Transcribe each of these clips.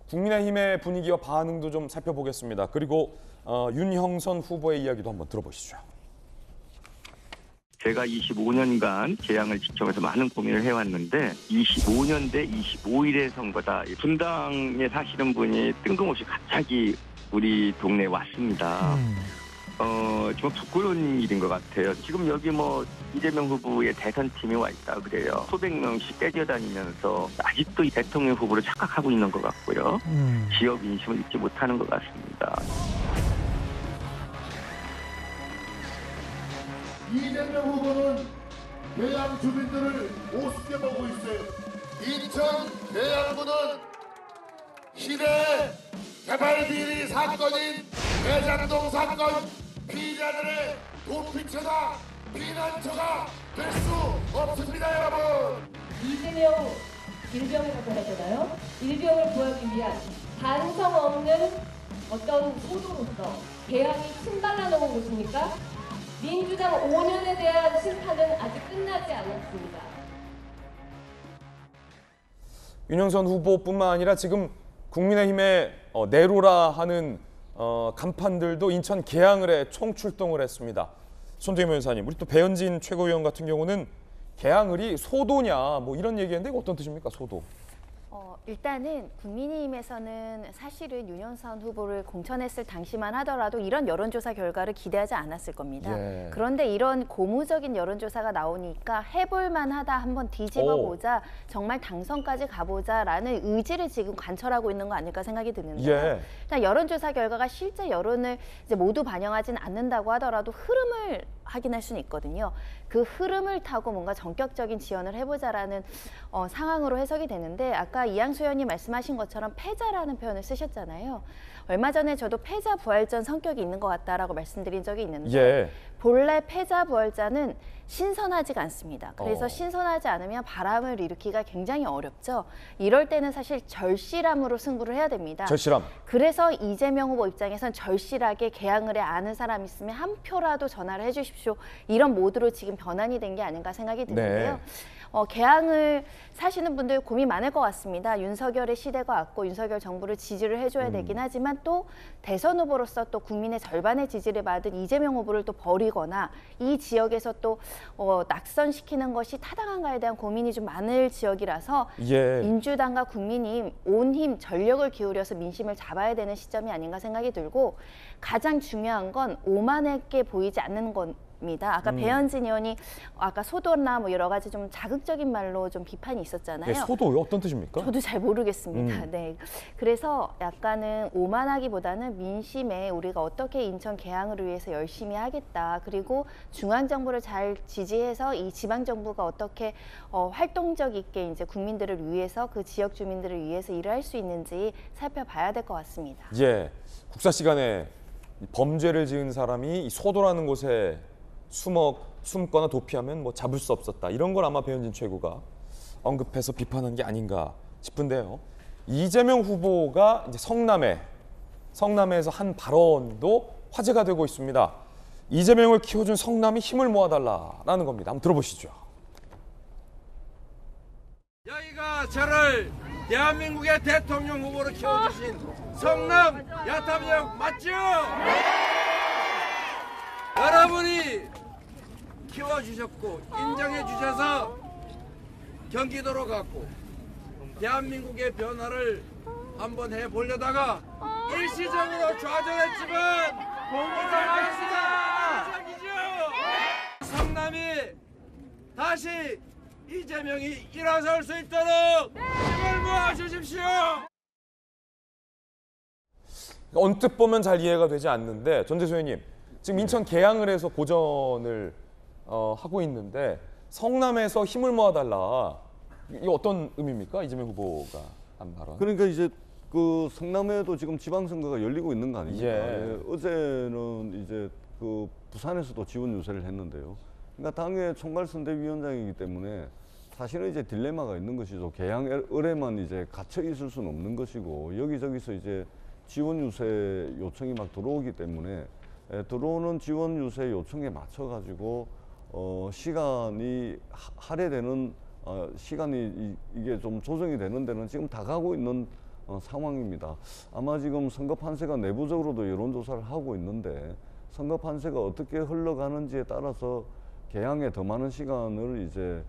국민의힘의 분위기와 반응도 좀 살펴보겠습니다. 그리고 윤형선 후보의 이야기도 한번 들어보시죠. 제가 25년간 재앙을 지켜면서 많은 고민을 해왔는데 25년 대 25일의 선거다. 분당에 사시는 분이 뜬금없이 갑자기 우리 동네에 왔습니다. 정말 부끄러운 일인 것 같아요. 지금 여기 이재명 후보의 대선팀이 와 있다 그래요. 수백 명씩 빼져다니면서 아직도 이 대통령 후보를 착각하고 있는 것 같고요. 지역 민심을 잊지 못하는 것 같습니다. 이재명 후보는 계양 주민들을 우습게 보고 있어요. 인천 계양구는 시내 개발 비리 사건인 대장동 사건 피의자들의 도피처나 피난처가 될 수 없습니다, 여러분. 이재명 일병을 나타났잖아요. 일병을 구하기 위한 반성 없는 어떤 소도로서 계양이 침발라 놓은 곳입니까? 민주당 5년에 대한 심판은 아직 끝나지 않았습니다. 윤형선 후보뿐만 아니라 지금 국민의힘의 내로라 하는 간판들도 인천 계양을에 총출동을 했습니다. 손대겸 변호사님, 우리 또 배현진 최고위원 같은 경우는 계양을이 소도냐 이런 얘기했는데 어떤 뜻입니까, 소도? 일단은 국민의힘에서는 사실은 윤형선 후보를 공천했을 당시만 하더라도 이런 여론조사 결과를 기대하지 않았을 겁니다. 예. 그런데 이런 고무적인 여론조사가 나오니까 해볼만하다, 한번 뒤집어보자, 정말 당선까지 가보자라는 의지를 지금 관철하고 있는 거 아닐까 생각이 드는데요. 예. 일단 여론조사 결과가 실제 여론을 이제 모두 반영하지는 않는다고 하더라도 흐름을 확인할 수는 있거든요. 그 흐름을 타고 뭔가 전격적인 지원을 해보자라는 상황으로 해석이 되는데, 아까 이양수 의원님 말씀하신 것처럼 패자라는 표현을 쓰셨잖아요. 얼마 전에 저도 패자 부활전 성격이 있는 것 같다라고 말씀드린 적이 있는데 예. 본래 패자 부활자는 신선하지가 않습니다. 그래서 신선하지 않으면 바람을 일으키기가 굉장히 어렵죠. 이럴 때는 사실 절실함으로 승부를 해야 됩니다. 절실함. 그래서 이재명 후보 입장에선 절실하게 계양을에 아는 사람 있으면 한 표라도 전화를 해주십시오. 이런 모드로 지금 변환이 된 게 아닌가 생각이 드는데요. 네. 계양을 사시는 분들 고민 많을 것 같습니다. 윤석열의 시대가 왔고 윤석열 정부를 지지를 해줘야 되긴 하지만 또 대선 후보로서 또 국민의 절반의 지지를 받은 이재명 후보를 또 버리거나 이 지역에서 또 낙선시키는 것이 타당한가에 대한 고민이 좀 많을 지역이라서 예. 민주당과 국민이 온 힘, 전력을 기울여서 민심을 잡아야 되는 시점이 아닌가 생각이 들고, 가장 중요한 건 오만하게 보이지 않는 건 아까 배현진 의원이 아까 소도나 여러 가지 좀 자극적인 말로 좀 비판이 있었잖아요. 네, 소도요? 어떤 뜻입니까? 저도 잘 모르겠습니다. 네, 그래서 약간은 오만하기보다는 민심에 우리가 어떻게 인천 계양을 위해서 열심히 하겠다. 그리고 중앙 정부를 잘 지지해서 이 지방 정부가 어떻게 활동적 있게 이제 국민들을 위해서, 그 지역 주민들을 위해서 일을 할 수 있는지 살펴봐야 될 것 같습니다. 예. 국사 시간에 범죄를 지은 사람이 이 소도라는 곳에 숨거나 도피하면 잡을 수 없었다. 이런 걸 아마 배현진 최고가 언급해서 비판한 게 아닌가 싶은데요. 이재명 후보가 이제 성남에서 한 발언도 화제가 되고 있습니다. 이재명을 키워준 성남이 힘을 모아달라라는 겁니다. 한번 들어보시죠. 여기가 저를 대한민국의 대통령 후보로 키워주신 성남 야탐역 맞죠? 여러분이 키워주셨고 인정해주셔서 경기도로 갔고 대한민국의 변화를 한번 해보려다가 일시적으로 좌절했지만 공부를 성남이 다시 이재명이 일어설 수 있도록 힘을 모아주십시오. 언뜻 보면 잘 이해가 되지 않는데, 전재수 의원님, 지금 인천 계양을에서 고전을 하고 있는데 성남에서 힘을 모아달라, 이게 어떤 의미입니까? 이재명 후보가 한 발언. 그러니까 이제 그 성남에도 지금 지방선거가 열리고 있는 거 아닙니까? 예. 예, 어제는 이제 그 부산에서도 지원 유세를 했는데요. 그러니까 당의 총괄선대위원장이기 때문에 사실은 이제 딜레마가 있는 것이죠. 계양을에만 이제 갇혀 있을 수는 없는 것이고, 여기저기서 이제 지원 유세 요청이 막 들어오기 때문에 들어오는 지원 유세 요청에 맞춰 가지고 시간이 할애되는 시간이 이게 좀 조정이 되는 데는 지금 다 가고 있는 상황입니다. 아마 지금 선거 판세가 내부적으로도 여론조사를 하고 있는데 선거 판세가 어떻게 흘러가는지에 따라서 개항에 더 많은 시간을 이제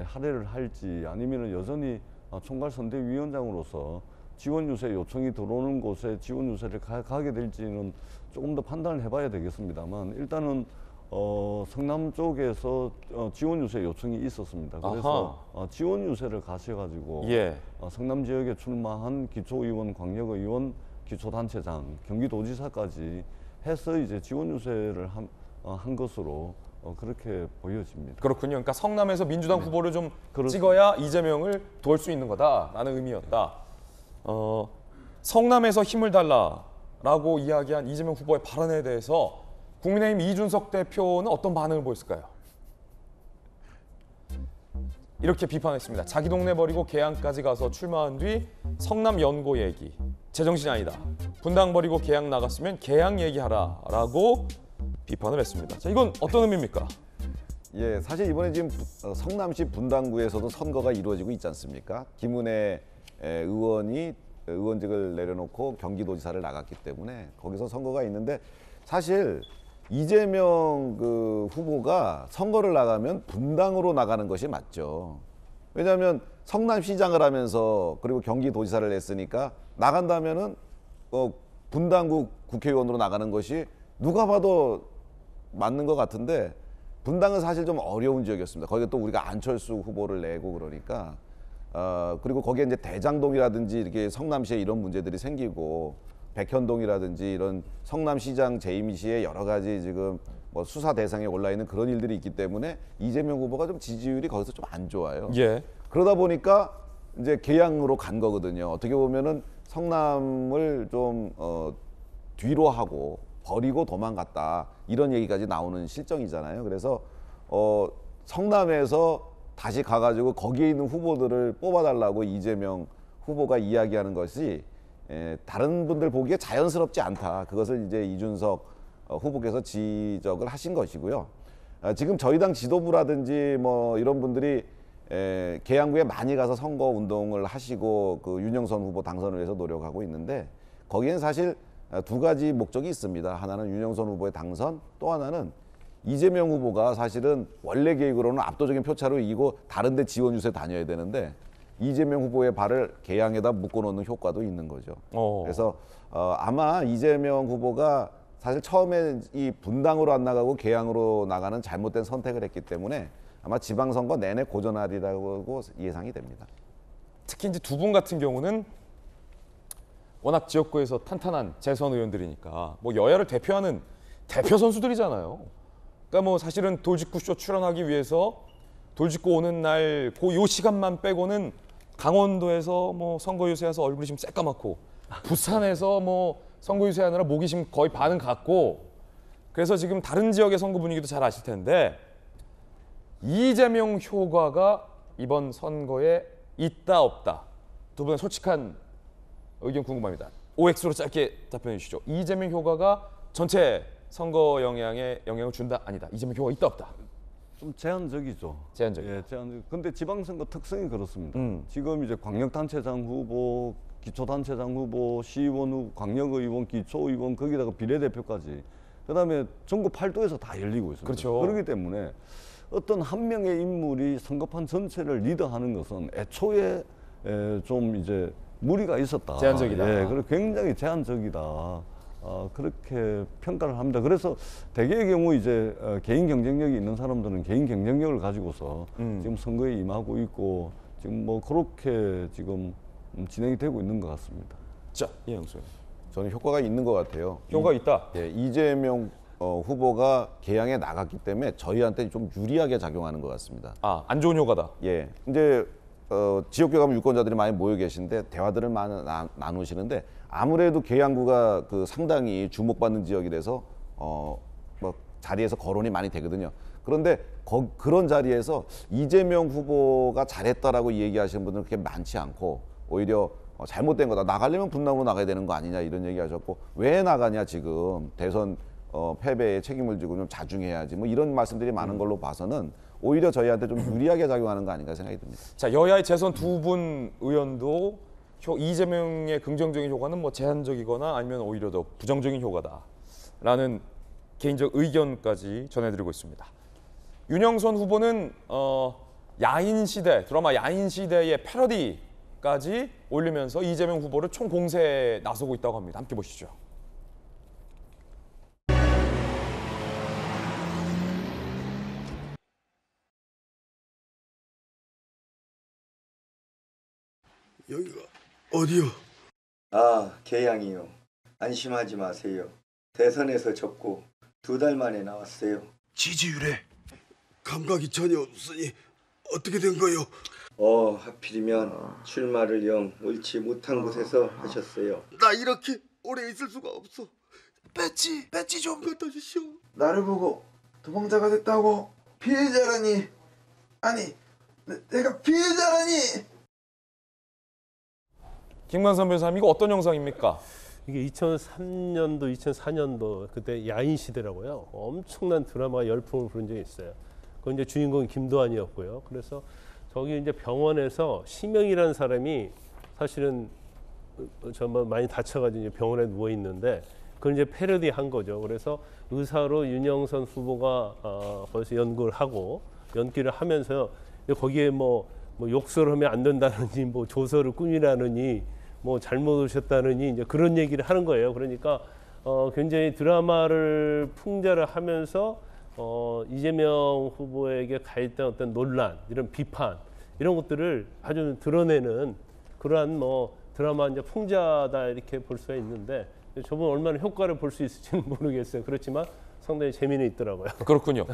할애를 할지 아니면 여전히 총괄선대위원장으로서 지원 유세 요청이 들어오는 곳에 지원 유세를 가게 될지는 조금 더 판단을 해봐야 되겠습니다만 일단은 성남 쪽에서 지원 유세 요청이 있었습니다. 그래서 지원 유세를 가셔가지고 예. 성남 지역에 출마한 기초의원, 광역의원, 기초단체장, 경기도지사까지 해서 이제 지원 유세를 한 것으로 그렇게 보여집니다. 그렇군요. 그러니까 성남에서 민주당 후보를 좀 그렇습니다. 찍어야 이재명을 도울 수 있는 거다라는 의미였다. 성남에서 힘을 달라라고 이야기한 이재명 후보의 발언에 대해서 국민의힘 이준석 대표는 어떤 반응을 보였을까요? 이렇게 비판했습니다. 자기 동네 버리고 개항까지 가서 출마한 뒤 성남 연고 얘기. 제정신이 아니다. 분당 버리고 개항 나갔으면 개항 얘기하라라고 비판을 했습니다. 자, 이건 어떤 의미입니까? 예, 사실 이번에 지금 성남시 분당구에서도 선거가 이루어지고 있지 않습니까? 김은혜 의원이 의원직을 내려놓고 경기도지사를 나갔기 때문에 거기서 선거가 있는데 사실 이재명 후보가 선거를 나가면 분당으로 나가는 것이 맞죠. 왜냐하면 성남시장을 하면서 그리고 경기도지사를 했으니까 나간다면은 분당구 국회의원으로 나가는 것이 누가 봐도 맞는 것 같은데 분당은 사실 좀 어려운 지역이었습니다. 거기에 또 우리가 안철수 후보를 내고 그러니까 그리고 거기에 이제 대장동이라든지 이렇게 성남시에 이런 문제들이 생기고 백현동이라든지 이런 성남시장 재임 시에 여러 가지 지금 뭐 수사 대상에 올라 있는 그런 일들이 있기 때문에 이재명 후보가 좀 지지율이 거기서 좀 안 좋아요. 예. 그러다 보니까 이제 개항으로 간 거거든요. 어떻게 보면은 성남을 좀 뒤로 하고 버리고 도망갔다 이런 얘기까지 나오는 실정이잖아요. 그래서 성남에서 다시 가가지고 거기에 있는 후보들을 뽑아달라고 이재명 후보가 이야기하는 것이 다른 분들 보기에 자연스럽지 않다. 그것을 이제 이준석 후보께서 지적을 하신 것이고요. 지금 저희 당 지도부라든지 뭐 이런 분들이 계양구에 많이 가서 선거 운동을 하시고 그 윤영선 후보 당선을 위해서 노력하고 있는데 거기엔 사실 두 가지 목적이 있습니다. 하나는 윤영선 후보의 당선, 또 하나는 이재명 후보가 사실은 원래 계획으로는 압도적인 표차로 이기고 다른 데 지원 유세 다녀야 되는데 이재명 후보의 발을 개항에다 묶어놓는 효과도 있는 거죠. 그래서 아마 이재명 후보가 사실 처음에 이 분당으로 안 나가고 개항으로 나가는 잘못된 선택을 했기 때문에 아마 지방선거 내내 고전하리라고 예상이 됩니다. 특히 이제 두 분 같은 경우는 워낙 지역구에서 탄탄한 재선 의원들이니까 뭐 여야를 대표하는 대표 선수들이잖아요. 그러니까 뭐 사실은 돌직구쇼 출연하기 위해서 돌직구 오는 날 그 요 시간만 빼고는 강원도에서 뭐 선거 유세해서 얼굴이 지금 새까맣고 부산에서 뭐 선거 유세하느라 목이 지금 거의 반은 갔고 그래서 지금 다른 지역의 선거 분위기도 잘 아실 텐데 이재명 효과가 이번 선거에 있다 없다 두 분의 솔직한 의견 궁금합니다. OX로 짧게 답변해 주시죠. 이재명 효과가 전체 선거 영향에 영향을 준다 아니다. 이재명 효과가 있다 없다. 좀 제한적이죠. 제한적이요. 예, 제한적. 근데 지방선거 특성이 그렇습니다. 지금 이제 광역단체장 후보, 기초단체장 후보, 시의원 후보, 광역의원, 기초의원 거기다가 비례대표까지 그다음에 전국 8도에서 다 열리고 있습니다. 그렇죠. 그렇기 때문에 어떤 한 명의 인물이 선거판 전체를 리드하는 것은 애초에 좀 이제 무리가 있었다. 제한적이다. 예, 그리고 굉장히 제한적이다. 그렇게 평가를 합니다. 그래서 대개의 경우 이제 개인 경쟁력이 있는 사람들은 개인 경쟁력을 가지고서 지금 선거에 임하고 있고 지금 뭐 그렇게 지금 진행이 되고 있는 것 같습니다. 자, 이영수. 저는 효과가 있는 것 같아요. 효과가 있다. 예, 이재명 후보가 개항에 나갔기 때문에 저희한테 좀 유리하게 작용하는 것 같습니다. 아, 안 좋은 효과다. 예, 이제 지역구에 가면 유권자들이 많이 모여 계신데 대화들을 많이 나누시는데 아무래도 계양구가 상당히 주목받는 지역이라서 뭐 자리에서 거론이 많이 되거든요. 그런데 그런 자리에서 이재명 후보가 잘했다라고 얘기하시는 분들은 그렇게 많지 않고 오히려 잘못된 거다. 나가려면 분당으로 나가야 되는 거 아니냐 이런 얘기하셨고 왜 나가냐 지금 대선 패배에 책임을 지고 좀 자중해야지 뭐 이런 말씀들이 많은 걸로 봐서는 오히려 저희한테 좀 유리하게 작용하는 거 아닌가 생각이 듭니다. 자, 여야의 재선 두 분 의원도 이재명의 긍정적인 효과는 뭐 제한적이거나 아니면 오히려 더 부정적인 효과다라는 개인적 의견까지 전해드리고 있습니다. 윤영선 후보는 야인시대, 드라마 야인시대의 패러디까지 올리면서 이재명 후보를 총공세에 나서고 있다고 합니다. 함께 보시죠. 여기가 어디요? 아, 개양이요. 안심하지 마세요. 대선에서 졌고 2달 만에 나왔어요. 지지율에 감각이 전혀 없으니 어떻게 된 거요? 하필이면 출마를 영 옳지 못한 곳에서 하셨어요. 나 이렇게 오래 있을 수가 없어. 배지 좀 갖다 주시오. 나를 보고 도망자가 됐다고? 피해자라니. 아니, 내가 피해자라니. 김관선 변호사님, 이거 어떤 영상입니까? 이게 2003년도, 2004년도 그때 야인 시대라고요. 엄청난 드라마가 열풍을 부른 적이 있어요. 그 이제 주인공이 김도환이었고요. 그래서 저기 이제 병원에서 심영이라는 사람이 사실은 정말 많이 다쳐가지고 이제 병원에 누워 있는데 그걸 이제 패러디한 거죠. 그래서 의사로 윤영선 후보가 거기서 연기를 하면서 거기에 뭐 욕설을 하면 안 된다느니 뭐 조서를 꾸미라느니 뭐 잘못 오셨다느니 이제 그런 얘기를 하는 거예요. 그러니까 굉장히 드라마를 풍자를 하면서 이재명 후보에게 가했던 어떤 논란, 이런 비판 이런 것들을 아주 드러내는 그러한 뭐 드라마 이제 풍자다 이렇게 볼 수가 있는데 저분 얼마나 효과를 볼 수 있을지는 모르겠어요. 그렇지만 상당히 재미는 있더라고요. 그렇군요.